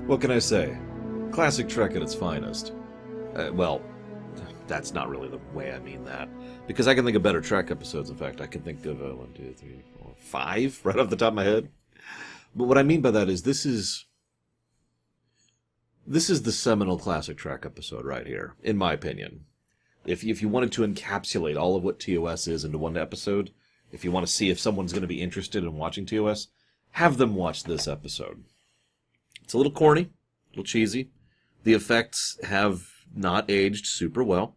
What can I say? Classic Trek at its finest. Well, that's not really the way I mean that. Because I can think of better Trek episodes. In fact, I can think of 1, 2, 3, 4, 5 right off the top of my head. But what I mean by that is this is the seminal Classic Trek episode right here, in my opinion. If you wanted to encapsulate all of what TOS is into one episode, if you want to see if someone's going to be interested in watching TOS, have them watch this episode. It's a little corny, a little cheesy. The effects have not aged super well.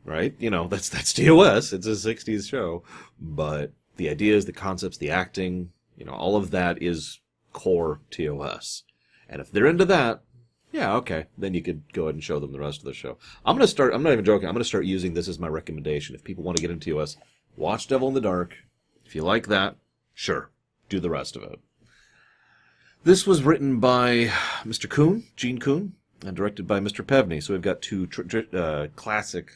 Right? You know, that's TOS. It's a 60s show. But the ideas, the concepts, the acting, all of that is core TOS. And if they're into that, yeah, okay, then you could go ahead and show them the rest of the show. I'm not even joking, I'm going to start using this as my recommendation. If people want to get into TOS, watch Devil in the Dark. If you like that, sure, do the rest of it. This was written by Mr. Coon, Gene Coon, and directed by Mr. Pevney. So we've got two classic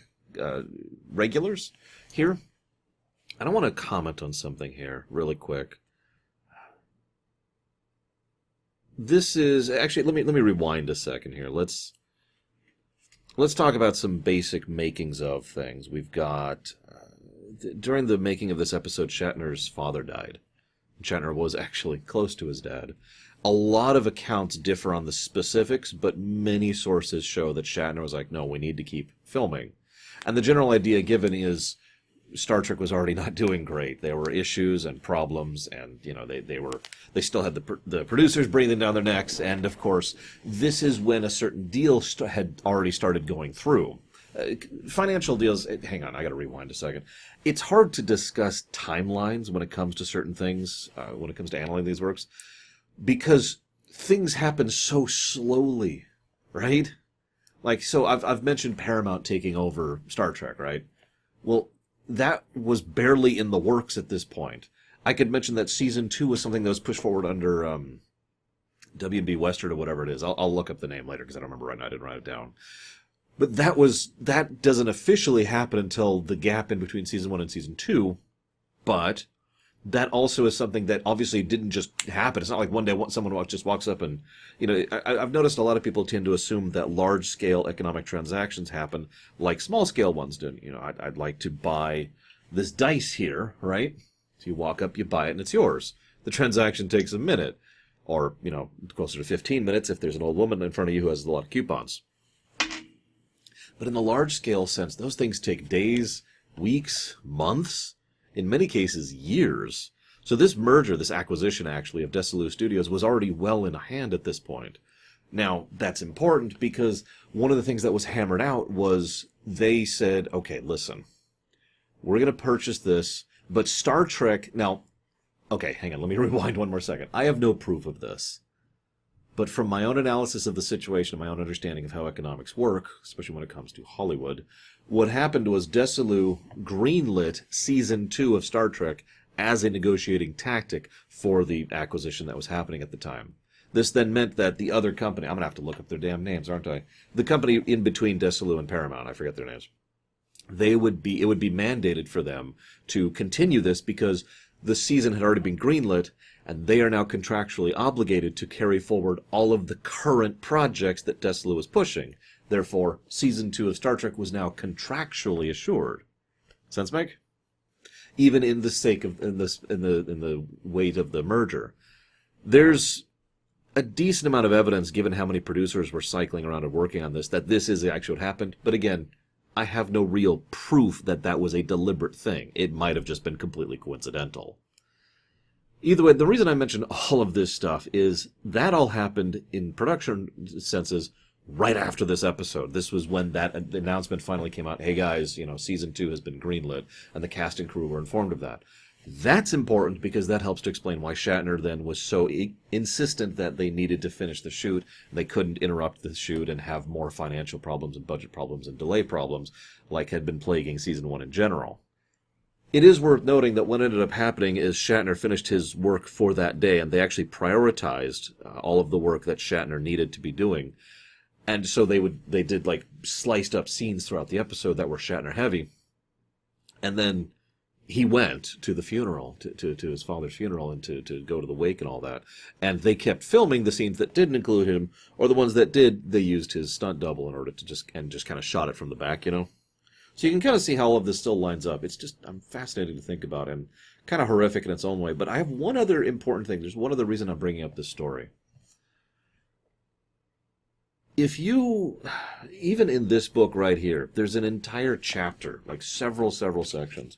regulars here. And I want to comment on something here really quick. This is actually let me rewind a second here. Let's talk about some basic makings of things. We've got during the making of this episode, Shatner's father died. Shatner was actually close to his dad. A lot of accounts differ on the specifics, but many sources show that Shatner was like, no, we need to keep filming. And the general idea given is Star Trek was already not doing great. There were issues and problems, and they still had the producers breathing down their necks. And of course, this is when a certain deal had already started going through. Financial deals. Hang on, I got to rewind a second. It's hard to discuss timelines when it comes to certain things. When it comes to analyzing these works, because things happen so slowly, right? Like, so I've mentioned Paramount taking over Star Trek, right? Well, that was barely in the works at this point. I could mention that season 2 was something that was pushed forward under W&B Western or whatever it is. I'll look up the name later because I don't remember right now. I didn't write it down. But that doesn't officially happen until the gap in between season 1 and season 2. But that also is something that obviously didn't just happen. It's not like one day someone just walks up and, I've noticed a lot of people tend to assume that large-scale economic transactions happen like small-scale ones do. I'd like to buy this dice here, right? So you walk up, you buy it, and it's yours. The transaction takes a minute, or, closer to 15 minutes if there's an old woman in front of you who has a lot of coupons. But in the large-scale sense, those things take days, weeks, months, in many cases, years. So this merger, this acquisition, actually, of Desilu Studios was already well in hand at this point. Now, that's important because one of the things that was hammered out was they said, okay, listen, we're going to purchase this, but Star Trek... Now, okay, hang on, let me rewind one more second. I have no proof of this. But from my own analysis of the situation, my own understanding of how economics work, especially when it comes to Hollywood, what happened was Desilu greenlit Season 2 of Star Trek as a negotiating tactic for the acquisition that was happening at the time. This then meant that the other company, I'm going to have to look up their damn names, aren't I? The company in between Desilu and Paramount, I forget their names. It would be mandated for them to continue this because the season had already been greenlit, and they are now contractually obligated to carry forward all of the current projects that Desilu was pushing. Therefore, Season 2 of Star Trek was now contractually assured. Sense make? Even in the sake of in the weight of the merger, there's a decent amount of evidence, given how many producers were cycling around and working on this, that this is actually what happened. But again, I have no real proof that that was a deliberate thing. It might have just been completely coincidental. Either way, the reason I mention all of this stuff is that all happened in production senses right after this episode. This was when that announcement finally came out. Hey guys, season 2 has been greenlit, and the cast and crew were informed of that. That's important because that helps to explain why Shatner then was so insistent that they needed to finish the shoot. They couldn't interrupt the shoot and have more financial problems and budget problems and delay problems like had been plaguing season 1 in general. It is worth noting that what ended up happening is Shatner finished his work for that day, and they actually prioritized all of the work that Shatner needed to be doing. And so they did like sliced up scenes throughout the episode that were Shatner heavy. And then he went to the funeral, to his father's funeral, and to go to the wake and all that. And they kept filming the scenes that didn't include him, or the ones that did, they used his stunt double in order to just kind of shot it from the back, you know? So you can kind of see how all of this still lines up. It's just, I'm fascinating to think about and kind of horrific in its own way. But I have one other important thing. There's one other reason I'm bringing up this story. If you, even in this book right here, there's an entire chapter, like several sections,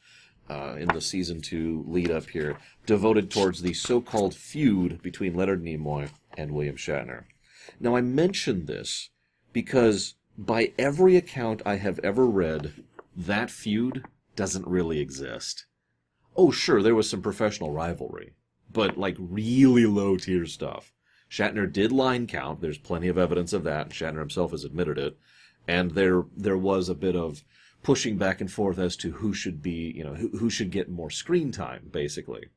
in the season 2 lead up here, devoted towards the so-called feud between Leonard Nimoy and William Shatner. Now, I mention this because by every account I have ever read, that feud doesn't really exist. Oh, sure, there was some professional rivalry, but like really low-tier stuff. Shatner did line count. There's plenty of evidence of that. Shatner himself has admitted it. And there was a bit of pushing back and forth as to who should be, you know, who should get more screen time, basically.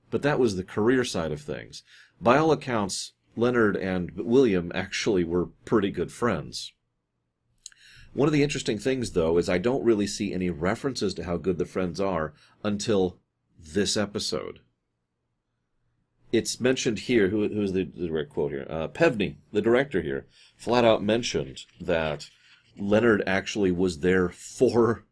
But that was the career side of things. By all accounts, Leonard and William actually were pretty good friends. One of the interesting things, though, is I don't really see any references to how good the friends are until this episode. It's mentioned here, who's the direct quote here? Pevney, the director here, flat out mentioned that Leonard actually was there for,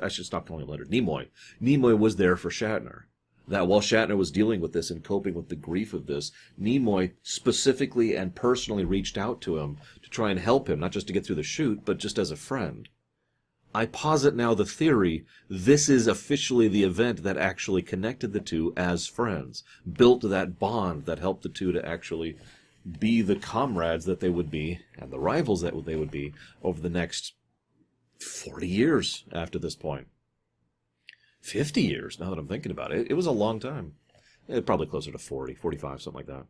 I should stop calling him Leonard, Nimoy. Nimoy was there for Shatner. That while Shatner was dealing with this and coping with the grief of this, Nimoy specifically and personally reached out to him to try and help him, not just to get through the shoot, but just as a friend. I posit now the theory, this is officially the event that actually connected the two as friends, built that bond that helped the two to actually be the comrades that they would be, and the rivals that they would be, over the next 40 years after this point. 50 years, now that I'm thinking about it. It was a long time. Probably closer to 40, 45, something like that.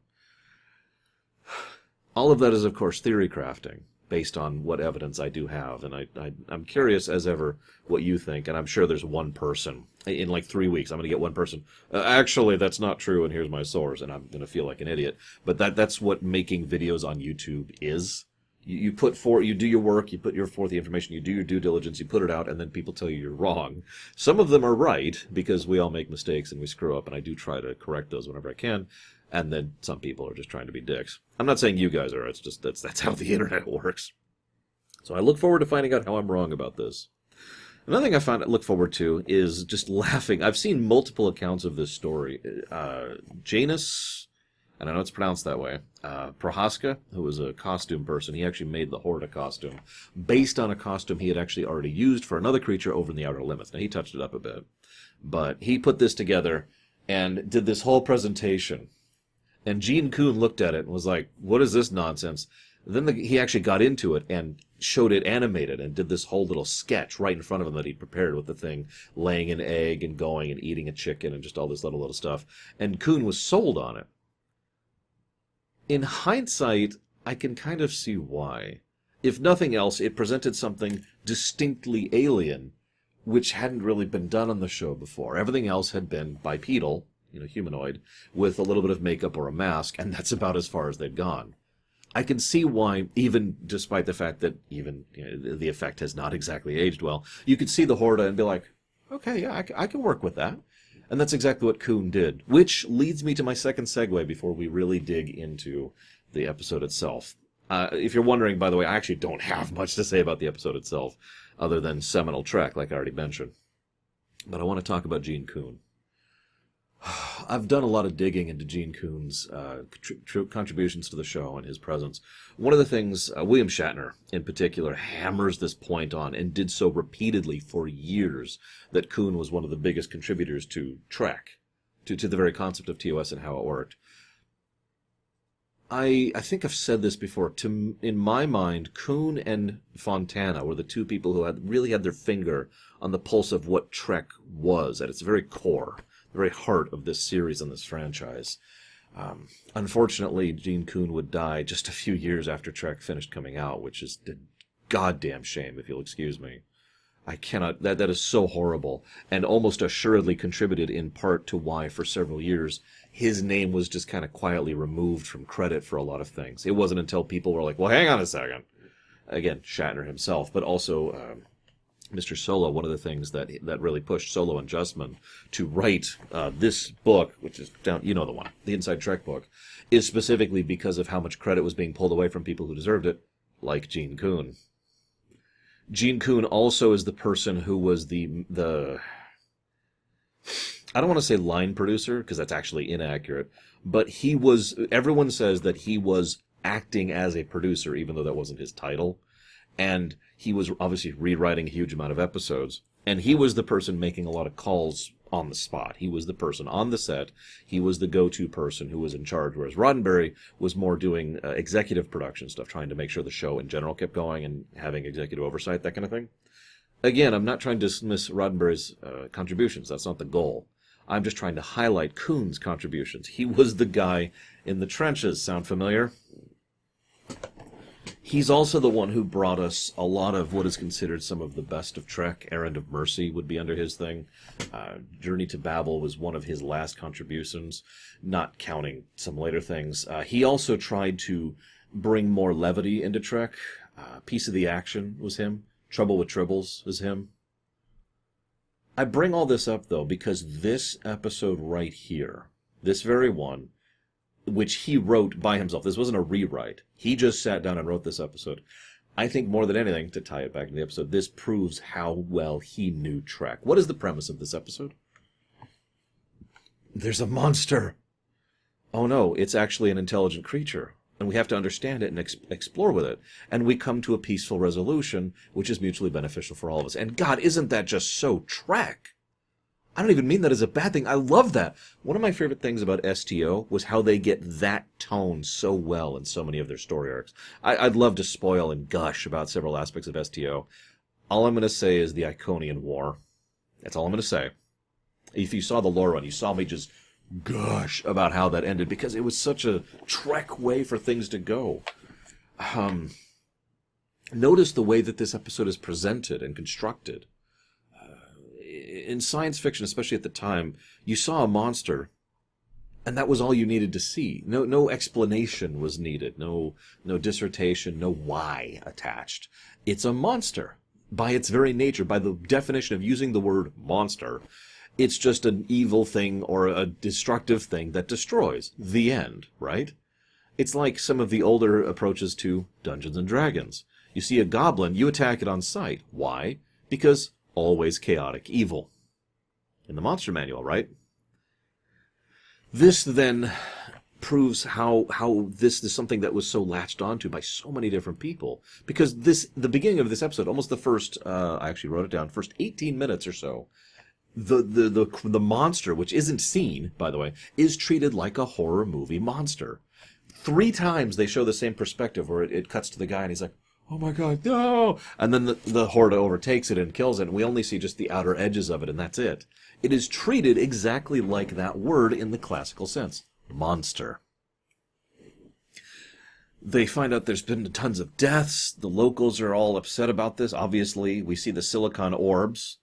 All of that is, of course, theory crafting, based on what evidence I do have. And I'm curious, as ever, what you think. And I'm sure there's one person. In like 3 weeks, I'm going to get one person. Actually, that's not true, and here's my source. And I'm going to feel like an idiot. But that's what making videos on YouTube is. You do your work, you put forth the information, you do your due diligence, you put it out, and then people tell you you're wrong. Some of them are right, because we all make mistakes and we screw up, and I do try to correct those whenever I can. And then some people are just trying to be dicks. I'm not saying you guys are. It's just that's how the internet works. So I look forward to finding out how I'm wrong about this. Another thing I look forward to is just laughing. I've seen multiple accounts of this story. Janus, and I know it's pronounced that way, Prohaska, who was a costume person, he actually made the Horta costume based on a costume he had actually already used for another creature over in the Outer Limits. Now, he touched it up a bit. But he put this together and did this whole presentation. And Gene Coon looked at it and was like, what is this nonsense? And then he actually got into it and showed it animated and did this whole little sketch right in front of him that he prepared with the thing, laying an egg and going and eating a chicken and just all this little stuff. And Coon was sold on it. In hindsight, I can kind of see why. If nothing else, it presented something distinctly alien, which hadn't really been done on the show before. Everything else had been bipedal, humanoid, with a little bit of makeup or a mask, and that's about as far as they'd gone. I can see why, even despite the fact that even the effect has not exactly aged well, you could see the Horta and be like, okay, yeah, I can work with that. And that's exactly what Coon did, which leads me to my second segue before we really dig into the episode itself. If you're wondering, by the way, I actually don't have much to say about the episode itself, other than seminal trek, like I already mentioned. But I want to talk about Gene Coon. I've done a lot of digging into Gene Coon's contributions to the show and his presence. One of the things William Shatner, in particular, hammers this point on, and did so repeatedly for years, that Coon was one of the biggest contributors to Trek, to the very concept of TOS and how it worked. I think I've said this before. In my mind, Coon and Fontana were the two people who really had their finger on the pulse of what Trek was at its very core, the very heart of this series and this franchise. Unfortunately, Gene Coon would die just a few years after Trek finished coming out, which is a goddamn shame, if you'll excuse me. I cannot, that is so horrible, and almost assuredly contributed in part to why, for several years, his name was just kind of quietly removed from credit for a lot of things. It wasn't until people were like, well, hang on a second. Again, Shatner himself, but also Mr. Solo, one of the things that really pushed Solo and Justman to write this book, which is down, you know the one, the Inside Trek book, is specifically because of how much credit was being pulled away from people who deserved it, like Gene Coon. Gene Coon also is the person who was the I don't want to say line producer, because that's actually inaccurate, but everyone says that he was acting as a producer, even though that wasn't his title. And he was obviously rewriting a huge amount of episodes. And he was the person making a lot of calls on the spot. He was the person on the set. He was the go-to person who was in charge, whereas Roddenberry was more doing executive production stuff, trying to make sure the show in general kept going and having executive oversight, that kind of thing. Again, I'm not trying to dismiss Roddenberry's contributions. That's not the goal. I'm just trying to highlight Coon's contributions. He was the guy in the trenches. Sound familiar? He's also the one who brought us a lot of what is considered some of the best of Trek. Errand of Mercy would be under his thing. Journey to Babel was one of his last contributions, not counting some later things. He also tried to bring more levity into Trek. Piece of the Action was him. Trouble with Tribbles was him. I bring all this up, though, because this episode right here, this very one, which he wrote by himself. This wasn't a rewrite. He just sat down and wrote this episode. I think more than anything, to tie it back to the episode, this proves how well he knew Trek. What is the premise of this episode? There's a monster. Oh no, it's actually an intelligent creature. And we have to understand it and explore with it. And we come to a peaceful resolution, which is mutually beneficial for all of us. And God, isn't that just so Trek? I don't even mean that as a bad thing. I love that. One of my favorite things about STO was how they get that tone so well in so many of their story arcs. I'd love to spoil and gush about several aspects of STO. All I'm going to say is the Iconian War. That's all I'm going to say. If you saw the lore run, you saw me just gush about how that ended, because it was such a Trek way for things to go. Notice the way that this episode is presented and constructed. In science fiction, especially at the time, you saw a monster, and that was all you needed to see. No explanation was needed. No dissertation, no why attached. It's a monster. By its very nature, by the definition of using the word monster, it's just an evil thing or a destructive thing that destroys. The end, right? It's like some of the older approaches to Dungeons and Dragons. You see a goblin, you attack it on sight. Why? Because always chaotic evil. In the monster manual, right? This then proves how this is something that was so latched onto by so many different people. Because the beginning of this episode, almost the first, I actually wrote it down, first 18 minutes or so, the monster, which isn't seen, by the way, is treated like a horror movie monster. 3 times they show the same perspective where it cuts to the guy and he's like, oh my God, no! And then the Horta overtakes it and kills it, and we only see just the outer edges of it, and that's it. It is treated exactly like that word in the classical sense. Monster. They find out there's been tons of deaths. The locals are all upset about this. Obviously, we see the silicon orbs.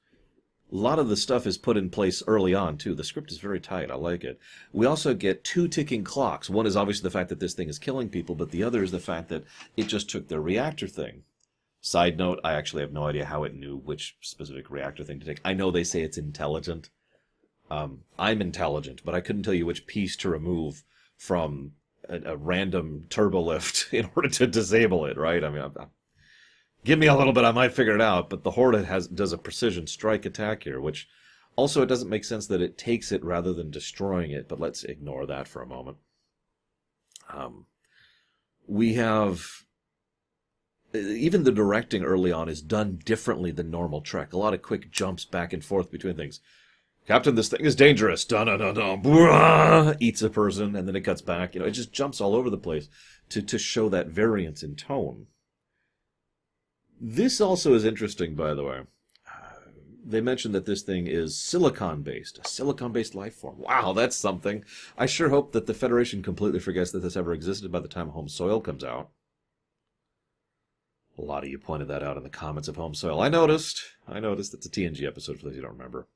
A lot of the stuff is put in place early on, too. The script is very tight. I like it. We also get 2 ticking clocks. One is obviously the fact that this thing is killing people, but the other is the fact that it just took their reactor thing. Side note, I actually have no idea how it knew which specific reactor thing to take. I know they say it's intelligent. I'm intelligent, but I couldn't tell you which piece to remove from a random turbolift in order to disable it, right? I mean, give me a little bit, I might figure it out, but the Horta does a precision strike attack here, which also it doesn't make sense that it takes it rather than destroying it, but let's ignore that for a moment. We have... Even the directing early on is done differently than normal Trek. A lot of quick jumps back and forth between things. Captain, this thing is dangerous. Dun-dun-dun-dun. Eats a person, and then it cuts back. It just jumps all over the place to show that variance in tone. This also is interesting, by the way. They mentioned that this thing is silicon-based, a silicon-based life form. Wow, that's something. I sure hope that the Federation completely forgets that this ever existed by the time Home Soil comes out. A lot of you pointed that out in the comments of Home Soil. I noticed. It's a TNG episode for those you don't remember.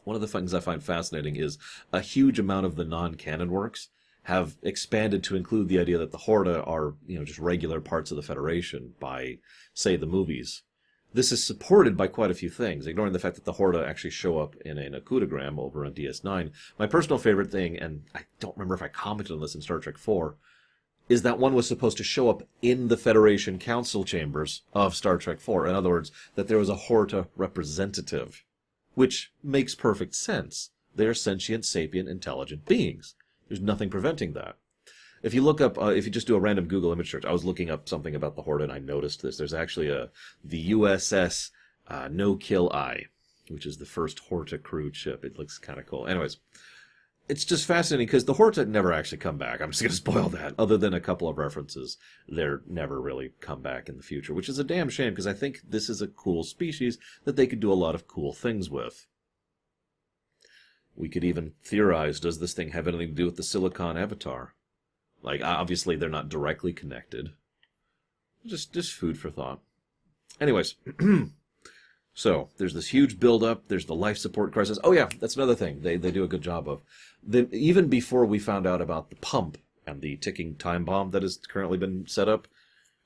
One of the things I find fascinating is a huge amount of the non-canon works have expanded to include the idea that the Horta are, just regular parts of the Federation by, say, the movies. This is supported by quite a few things, ignoring the fact that the Horta actually show up in an Akutogram over on DS9. My personal favorite thing, and I don't remember if I commented on this in Star Trek IV, is that one was supposed to show up in the Federation Council chambers of Star Trek IV. In other words, that there was a Horta representative, which makes perfect sense. They're sentient, sapient, intelligent beings. There's nothing preventing that. If you look up, if you just do a random Google image search, I was looking up something about the Horta and I noticed this. There's actually the USS No Kill Eye, which is the first Horta crewed ship. It looks kind of cool. Anyways, it's just fascinating because the Horta never actually come back. I'm just going to spoil that. Other than a couple of references, they're never really come back in the future, which is a damn shame because I think this is a cool species that they could do a lot of cool things with. We could even theorize, does this thing have anything to do with the Silicon Avatar? Like, obviously, they're not directly connected. Just food for thought. Anyways, so, there's this huge build-up. There's the life support crisis. Oh, yeah, that's another thing they do a good job of. Even before we found out about the pump and the ticking time bomb that has currently been set up,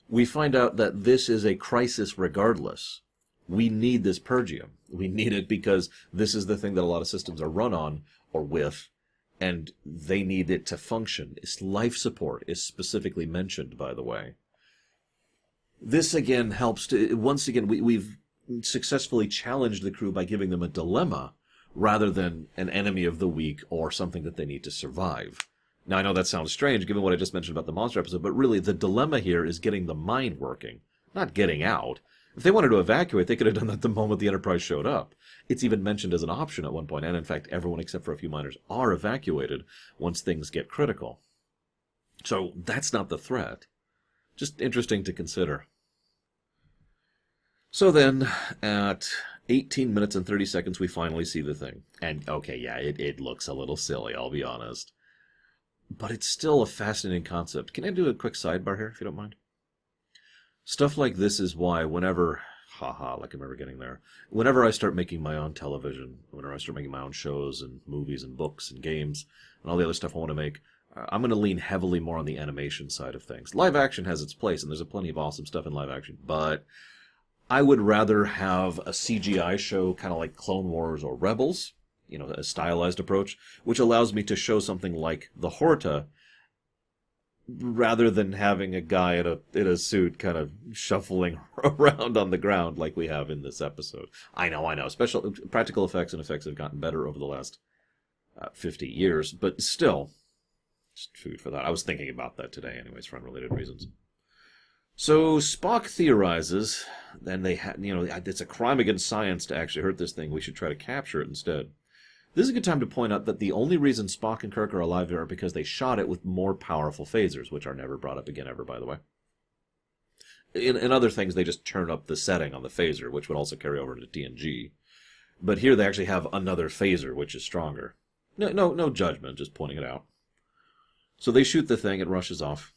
we find out that this is a crisis regardless. We need this Purgium. We need it because this is the thing that a lot of systems are run on or with, and they need it to function. Its life support is specifically mentioned, by the way. This, again, helps to... Once again, we've successfully challenged the crew by giving them a dilemma rather than an enemy of the week or something that they need to survive. Now, I know that sounds strange, given what I just mentioned about the monster episode, but really, the dilemma here is getting the mine working, not getting out. If they wanted to evacuate, they could have done that the moment the Enterprise showed up. It's even mentioned as an option at one point, and in fact, everyone except for a few miners are evacuated once things get critical. So that's not the threat. Just interesting to consider. So then, at 18 minutes and 30 seconds, we finally see the thing. And, okay, yeah, it looks a little silly, I'll be honest. But it's still a fascinating concept. Can I do a quick sidebar here, if you don't mind? Stuff like this is why whenever, like I'm ever getting there, whenever I start making my own television, whenever I start making my own shows and movies and books and games and all the other stuff I want to make, I'm going to lean heavily more on the animation side of things. Live action has its place, and there's plenty of awesome stuff in live action, but I would rather have a CGI show kind of like Clone Wars or Rebels, you know, a stylized approach, which allows me to show something like the Horta rather than having a guy in a suit kind of shuffling around on the ground like we have in this episode. I know. Special practical effects and effects have gotten better over the last 50 years, but still, just food for that. I was thinking about that today anyways for unrelated reasons. So Spock theorizes, and it's a crime against science to actually hurt this thing. We should try to capture it instead. This is a good time to point out that the only reason Spock and Kirk are alive are because they shot it with more powerful phasers, which are never brought up again ever, by the way. In other things, they just turn up the setting on the phaser, which would also carry over into TNG. But here they actually have another phaser, which is stronger. No judgment, just pointing it out. So they shoot the thing, it rushes off.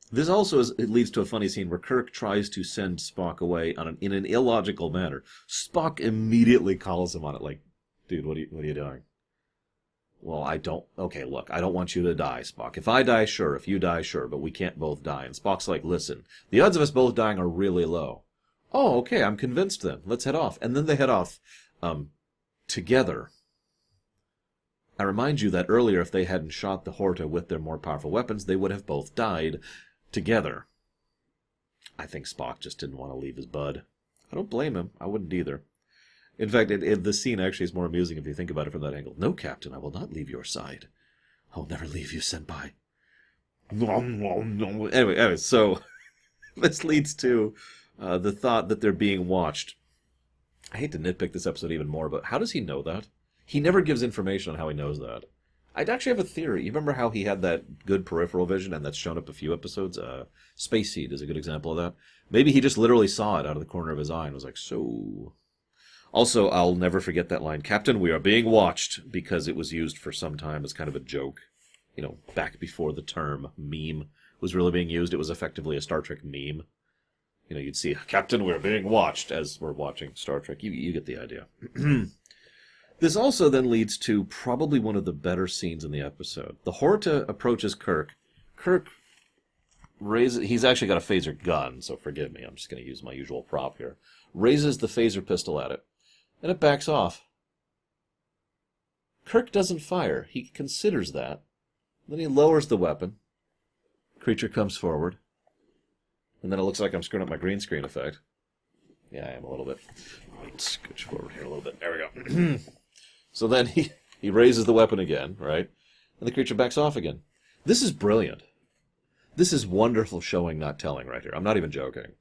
This also it leads to a funny scene where Kirk tries to send Spock away in an illogical manner. Spock immediately calls him on it, like, dude, what are you doing? Well, okay, look, I don't want you to die, Spock. If I die, sure. If you die, sure. But we can't both die. And Spock's like, listen, the odds of us both dying are really low. Oh, okay, I'm convinced then. Let's head off. And then they head off together. I remind you that earlier, if they hadn't shot the Horta with their more powerful weapons, they would have both died together. I think Spock just didn't want to leave his bud. I don't blame him. I wouldn't either. In fact, the scene actually is more amusing if you think about it from that angle. No, Captain, I will not leave your side. I will never leave you, Senpai. Anyway, so this leads to the thought that they're being watched. I hate to nitpick this episode even more, but how does he know that? He never gives information on how he knows that. I'd actually have a theory. You remember how he had that good peripheral vision, and that's shown up a few episodes? Space Seed is a good example of that. Maybe he just literally saw it out of the corner of his eye and was like, so... Also, I'll never forget that line, Captain, we are being watched, because it was used for some time as kind of a joke. You know, back before the term meme was really being used, it was effectively a Star Trek meme. You know, you'd see, Captain, we're being watched, as we're watching Star Trek. You get the idea. This also then leads to probably one of the better scenes in the episode. The Horta approaches Kirk. Kirk He's actually got a phaser gun, so forgive me. I'm just going to use my usual prop here. Raises the phaser pistol at it, and it backs off. Kirk doesn't fire. He considers that. Then he lowers the weapon. Creature comes forward. And then it looks like I'm screwing up my green screen effect. Yeah, I am a little bit. Let's scooch forward here a little bit. There we go. So then he raises the weapon again, right? And the creature backs off again. This is brilliant. This is wonderful showing, not telling right here. I'm not even joking.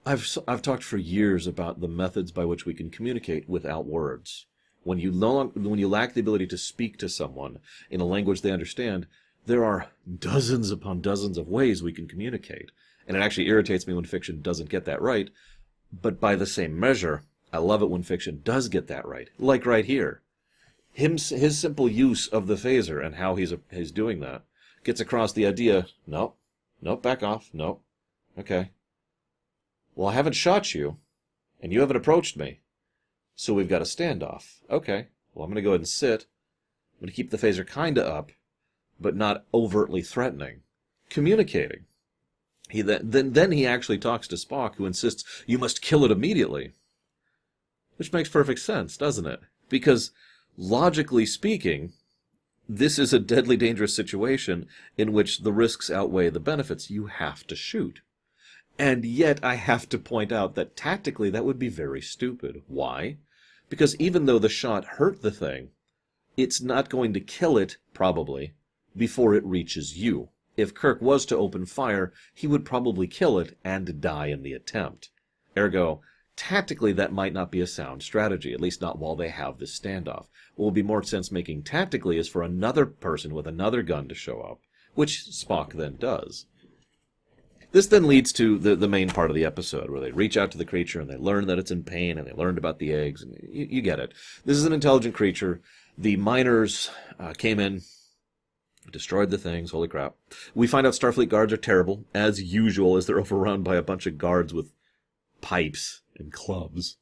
I've talked for years about the methods by which we can communicate without words. When you lack the ability to speak to someone in a language they understand, there are dozens upon dozens of ways we can communicate. And it actually irritates me when fiction doesn't get that right. But by the same measure, I love it when fiction does get that right. Like right here. His simple use of the phaser and how he's doing that gets across the idea, no, back off, no, okay. Well, I haven't shot you, and you haven't approached me, so we've got a standoff. Okay, well, I'm going to go ahead and sit. I'm going to keep the phaser kind of up, but not overtly threatening. Communicating. Then he actually talks to Spock, who insists, you must kill it immediately. Which makes perfect sense, doesn't it? Because, logically speaking, this is a deadly dangerous situation in which the risks outweigh the benefits. You have to shoot. And yet I have to point out that tactically that would be very stupid. Why? Because even though the shot hurt the thing, it's not going to kill it, probably, before it reaches you. If Kirk was to open fire, he would probably kill it and die in the attempt. Ergo, tactically that might not be a sound strategy, at least not while they have this standoff. What will be more sense-making tactically is for another person with another gun to show up, which Spock then does. This then leads to the main part of the episode, where they reach out to the creature and they learn that it's in pain, and they learned about the eggs, and you get it. This is an intelligent creature. The miners came in, destroyed the things, holy crap. We find out Starfleet guards are terrible, as usual, as they're overrun by a bunch of guards with pipes and clubs.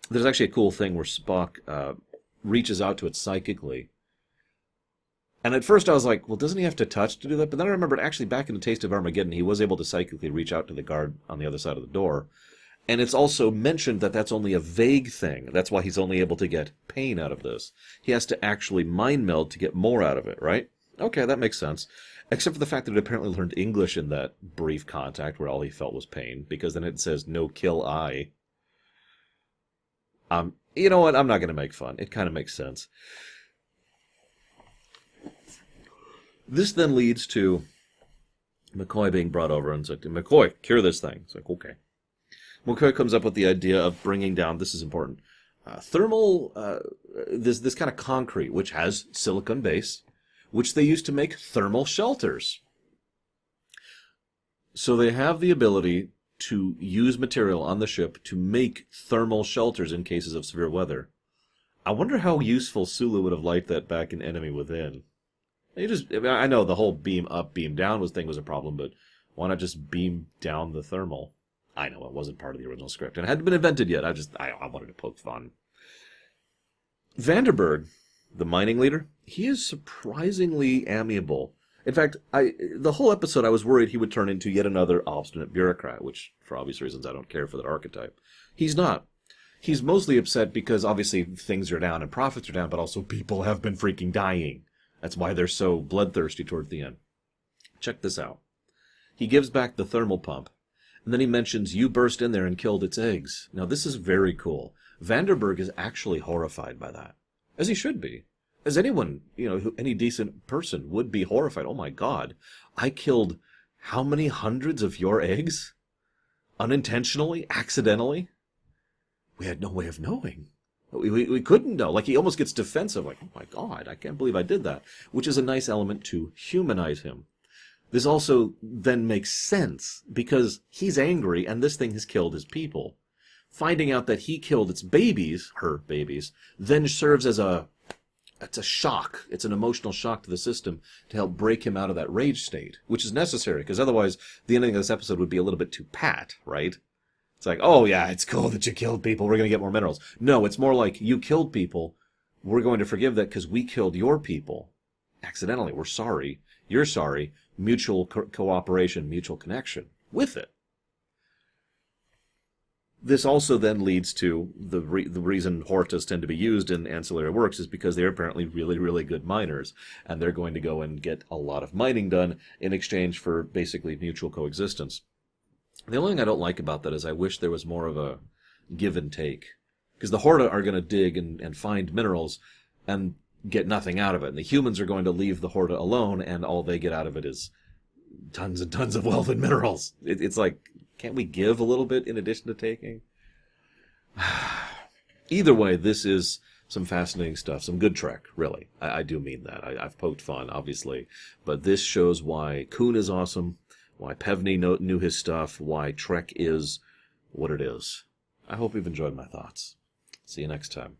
There's actually a cool thing where Spock reaches out to it psychically. And at first I was like, well, doesn't he have to touch to do that? But then I remembered actually back in the Taste of Armageddon, he was able to psychically reach out to the guard on the other side of the door. And it's also mentioned that that's only a vague thing. That's why he's only able to get pain out of this. He has to actually mind meld to get more out of it, right? Okay, that makes sense. Except for the fact that it apparently learned English in that brief contact where all he felt was pain, because then it says, no kill I. You know what? I'm not going to make fun. It kind of makes sense. This then leads to McCoy being brought over and said, McCoy, cure this thing. It's like, okay. McCoy comes up with the idea of bringing down, this is important, thermal, this kind of concrete, which has silicon base, which they use to make thermal shelters. So they have the ability to use material on the ship to make thermal shelters in cases of severe weather. I wonder how useful Sulu would have liked that back in Enemy Within. I know the whole beam up, beam down thing was a problem, but why not just beam down the thermal? I know it wasn't part of the original script, and it hadn't been invented yet. I wanted to poke fun. Vanderberg, the mining leader, he is surprisingly amiable. In fact, the whole episode I was worried he would turn into yet another obstinate bureaucrat, which, for obvious reasons, I don't care for that archetype. He's not. He's mostly upset because, obviously, things are down and profits are down, but also people have been freaking dying. That's why they're so bloodthirsty towards the end. Check this out. He gives back the thermal pump, and then he mentions, you burst in there and killed its eggs. Now, this is very cool. Vanderberg is actually horrified by that, as he should be. As anyone, any decent person would be horrified. Oh my God, I killed how many hundreds of your eggs? Unintentionally? Accidentally? We had no way of knowing. We couldn't know. Like, he almost gets defensive, like, oh my God, I can't believe I did that. Which is a nice element to humanize him. This also then makes sense, because he's angry, and this thing has killed his people. Finding out that he killed its babies, her babies, then serves as it's a shock. It's an emotional shock to the system to help break him out of that rage state, which is necessary, because otherwise the ending of this episode would be a little bit too pat, right? It's like, oh yeah, it's cool that you killed people, we're going to get more minerals. No, it's more like, you killed people, we're going to forgive that because we killed your people. Accidentally, we're sorry. You're sorry. Mutual cooperation, mutual connection with it. This also then leads to the reason Hortas tend to be used in ancillary works is because they're apparently really, really good miners, and they're going to go and get a lot of mining done in exchange for basically mutual coexistence. The only thing I don't like about that is I wish there was more of a give and take. Because the Horta are going to dig and find minerals and get nothing out of it. And the humans are going to leave the Horta alone, and all they get out of it is tons and tons of wealth and minerals. It's like, can't we give a little bit in addition to taking? Either way, this is some fascinating stuff. Some good Trek, really. I do mean that. I've poked fun, obviously. But this shows why Coon is awesome, why Pevney knew his stuff, why Trek is what it is. I hope you've enjoyed my thoughts. See you next time.